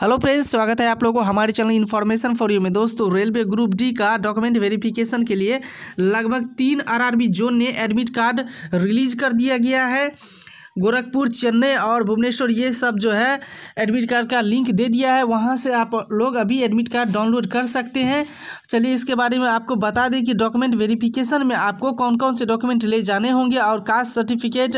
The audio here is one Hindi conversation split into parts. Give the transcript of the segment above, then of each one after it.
हेलो फ्रेंड्स, स्वागत है आप लोगों को हमारे चैनल इन्फॉर्मेशन फॉर यू में। दोस्तों, रेलवे ग्रुप डी का डॉक्यूमेंट वेरिफिकेशन के लिए लगभग 3 आरआरबी जोन ने एडमिट कार्ड रिलीज कर दिया गया है। गोरखपुर, चेन्नई और भुवनेश्वर ये सब जो है एडमिट कार्ड का लिंक दे दिया है। वहाँ से आप लोग अभी एडमिट कार्ड डाउनलोड कर सकते हैं। चलिए इसके बारे में आपको बता दें कि डॉक्यूमेंट वेरिफिकेशन में आपको कौन कौन से डॉक्यूमेंट ले जाने होंगे और कास्ट सर्टिफिकेट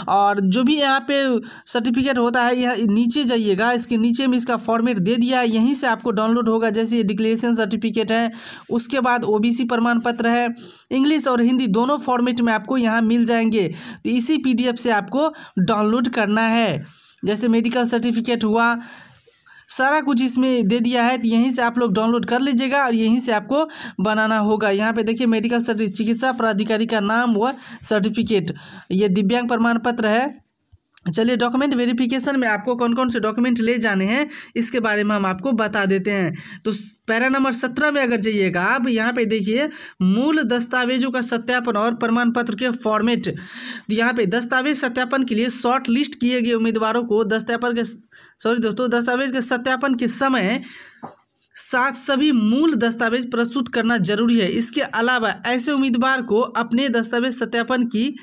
और जो भी यहाँ पे सर्टिफिकेट होता है, यहाँ नीचे जाइएगा, इसके नीचे में इसका फॉर्मेट दे दिया है, यहीं से आपको डाउनलोड होगा। जैसे डिक्लेरेशन सर्टिफिकेट है, उसके बाद ओबीसी प्रमाण पत्र है, इंग्लिश और हिंदी दोनों फॉर्मेट में आपको यहाँ मिल जाएंगे। तो इसी पीडीएफ से आपको डाउनलोड करना है। जैसे मेडिकल सर्टिफिकेट हुआ, सारा कुछ इसमें दे दिया है, तो यहीं से आप लोग डाउनलोड कर लीजिएगा और यहीं से आपको बनाना होगा। यहाँ पे देखिए मेडिकल सर्टिफिकेट, चिकित्सा प्राधिकारी का नाम व सर्टिफिकेट, ये दिव्यांग प्रमाण पत्र है। चलिए डॉक्यूमेंट वेरिफिकेशन में आपको कौन कौन से डॉक्यूमेंट ले जाने हैं इसके बारे में हम आपको बता देते हैं। तो पैरा नंबर 17 में अगर जाइएगा आप, यहाँ पे देखिए मूल दस्तावेजों का सत्यापन और प्रमाण पत्र के फॉर्मेट। यहाँ पे दस्तावेज सत्यापन के लिए शॉर्ट लिस्ट किए गए उम्मीदवारों को दस्तावेज के सत्यापन के समय साथ सभी मूल दस्तावेज प्रस्तुत करना जरूरी है। इसके अलावा ऐसे उम्मीदवार को अपने दस्तावेज सत्यापन की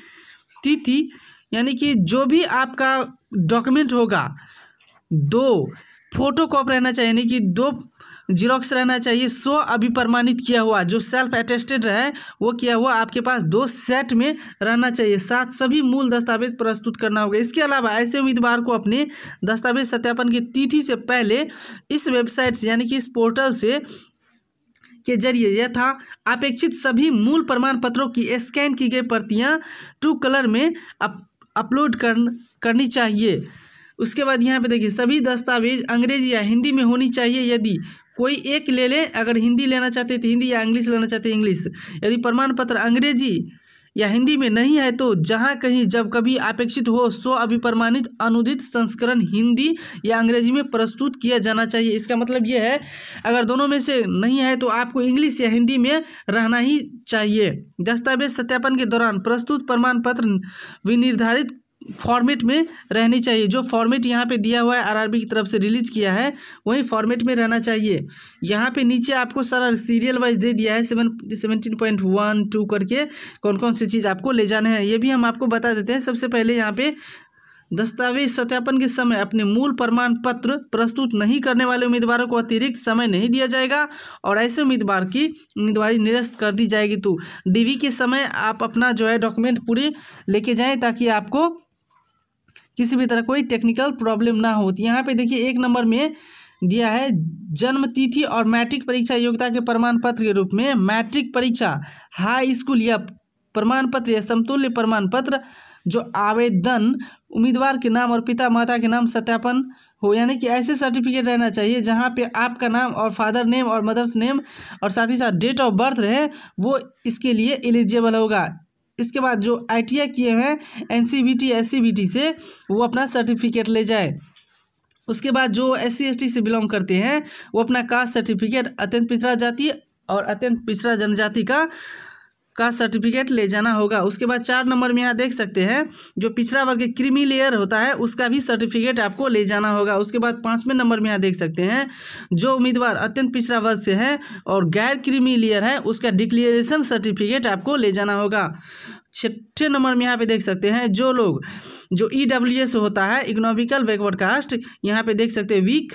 तिथि, यानी कि जो भी आपका डॉक्यूमेंट होगा, 2 फोटो कॉपी रहना चाहिए, यानी कि 2 जीरोक्स रहना चाहिए। 100 अभिप्रमाणित किया हुआ, जो सेल्फ अटेस्टेड है वो किया हुआ आपके पास 2 सेट में रहना चाहिए। साथ सभी मूल दस्तावेज प्रस्तुत करना होगा। इसके अलावा ऐसे उम्मीदवार को अपने दस्तावेज सत्यापन की तिथि से पहले इस वेबसाइट से, यानी कि इस पोर्टल से के जरिए यथा अपेक्षित सभी मूल प्रमाण पत्रों की स्कैन की गई प्रतियां 2 कलर में अपलोड करनी चाहिए। उसके बाद यहाँ पे देखिए सभी दस्तावेज अंग्रेजी या हिंदी में होनी चाहिए। यदि कोई एक ले ले, अगर हिंदी लेना चाहते हैं तो हिंदी, या इंग्लिश लेना चाहते हैं इंग्लिश। यदि प्रमाण पत्र अंग्रेजी या हिंदी में नहीं है तो जहाँ कहीं जब कभी अपेक्षित हो 100 अभिप्रमाणित अनुदित संस्करण हिंदी या अंग्रेजी में प्रस्तुत किया जाना चाहिए। इसका मतलब ये है, अगर दोनों में से नहीं है तो आपको इंग्लिश या हिंदी में रहना ही चाहिए। दस्तावेज सत्यापन के दौरान प्रस्तुत प्रमाण पत्र विनिर्धारित फॉर्मेट में रहनी चाहिए। जो फॉर्मेट यहाँ पे दिया हुआ है, आरआरबी की तरफ से रिलीज किया है, वही फॉर्मेट में रहना चाहिए। यहाँ पे नीचे आपको सारा सीरियल वाइज दे दिया है, 17.12 करके कौन कौन सी चीज़ आपको ले जाने हैं, ये भी हम आपको बता देते हैं। सबसे पहले यहाँ पे दस्तावेज सत्यापन के समय अपने मूल प्रमाण पत्र प्रस्तुत नहीं करने वाले उम्मीदवारों को अतिरिक्त समय नहीं दिया जाएगा और ऐसे उम्मीदवार की उम्मीदवारी निरस्त कर दी जाएगी। तो डीवी के समय आप अपना जो है डॉक्यूमेंट पूरे लेके जाएं, ताकि आपको किसी भी तरह कोई टेक्निकल प्रॉब्लम ना हो। यहाँ पे देखिए 1 नंबर में दिया है जन्म तिथि और मैट्रिक परीक्षा योग्यता के प्रमाण पत्र के रूप में मैट्रिक परीक्षा, हाई स्कूल या प्रमाण पत्र या समतुल्य प्रमाण पत्र जो आवेदन उम्मीदवार के नाम और पिता माता के नाम सत्यापन हो, यानी कि ऐसे सर्टिफिकेट रहना चाहिए जहाँ पे आपका नाम और फादर नेम और मदर्स नेम और साथ ही साथ डेट ऑफ बर्थ रहे, वो इसके लिए एलिजिबल होगा। इसके बाद जो ITI किए हैं NCVT SCVT से, वो अपना सर्टिफिकेट ले जाए। उसके बाद जो SC ST से बिलोंग करते हैं वो अपना कास्ट सर्टिफिकेट, अत्यंत पिछड़ा जाति और अत्यंत पिछड़ा जनजाति का सर्टिफिकेट ले जाना होगा। उसके बाद 4 नंबर में यहाँ देख सकते हैं जो पिछड़ा वर्ग के क्रीमी लेयर होता है उसका भी सर्टिफिकेट आपको ले जाना होगा। उसके बाद 5वें नंबर में यहाँ देख सकते हैं जो उम्मीदवार अत्यंत पिछड़ा वर्ग से है और गैर क्रीमी लेयर है, उसका डिक्लेरेशन सर्टिफिकेट आपको ले जाना होगा। 6ठे नंबर में यहाँ पे देख सकते हैं जो लोग जो EWS होता है, इकोनॉमिकल बैकवर्ड कास्ट, यहाँ पे देख सकते हैं वीक,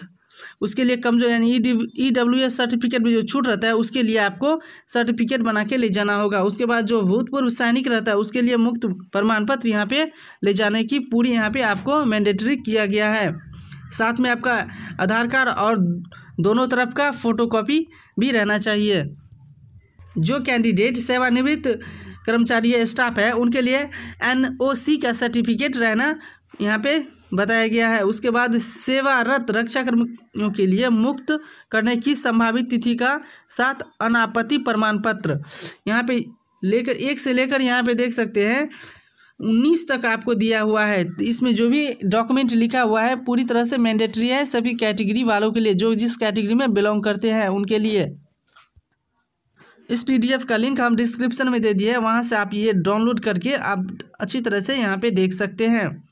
उसके लिए कमजोर, यानी EWS सर्टिफिकेट में जो छूट रहता है उसके लिए आपको सर्टिफिकेट बना के ले जाना होगा। उसके बाद जो भूतपूर्व सैनिक रहता है उसके लिए मुक्त प्रमाण पत्र यहाँ पे ले जाने की पूरी यहाँ पे आपको मैंडेटरी किया गया है। साथ में आपका आधार कार्ड और दोनों तरफ का फोटोकॉपी भी रहना चाहिए। जो कैंडिडेट सेवानिवृत्त कर्मचारी या स्टाफ है उनके लिए NOC का सर्टिफिकेट रहना यहाँ पे बताया गया है। उसके बाद सेवारत रक्षा कर्मियों के लिए मुक्त करने की संभावित तिथि का साथ अनापत्ति प्रमाण पत्र यहाँ पे लेकर 1 से लेकर यहाँ पे देख सकते हैं 19 तक आपको दिया हुआ है। इसमें जो भी डॉक्यूमेंट लिखा हुआ है पूरी तरह से मैंडेटरी है सभी कैटेगरी वालों के लिए, जो जिस कैटेगरी में बिलोंग करते हैं उनके लिए। इस PDF का लिंक हम डिस्क्रिप्शन में दे दिए हैं, वहाँ से आप ये डाउनलोड करके आप अच्छी तरह से यहाँ पे देख सकते हैं।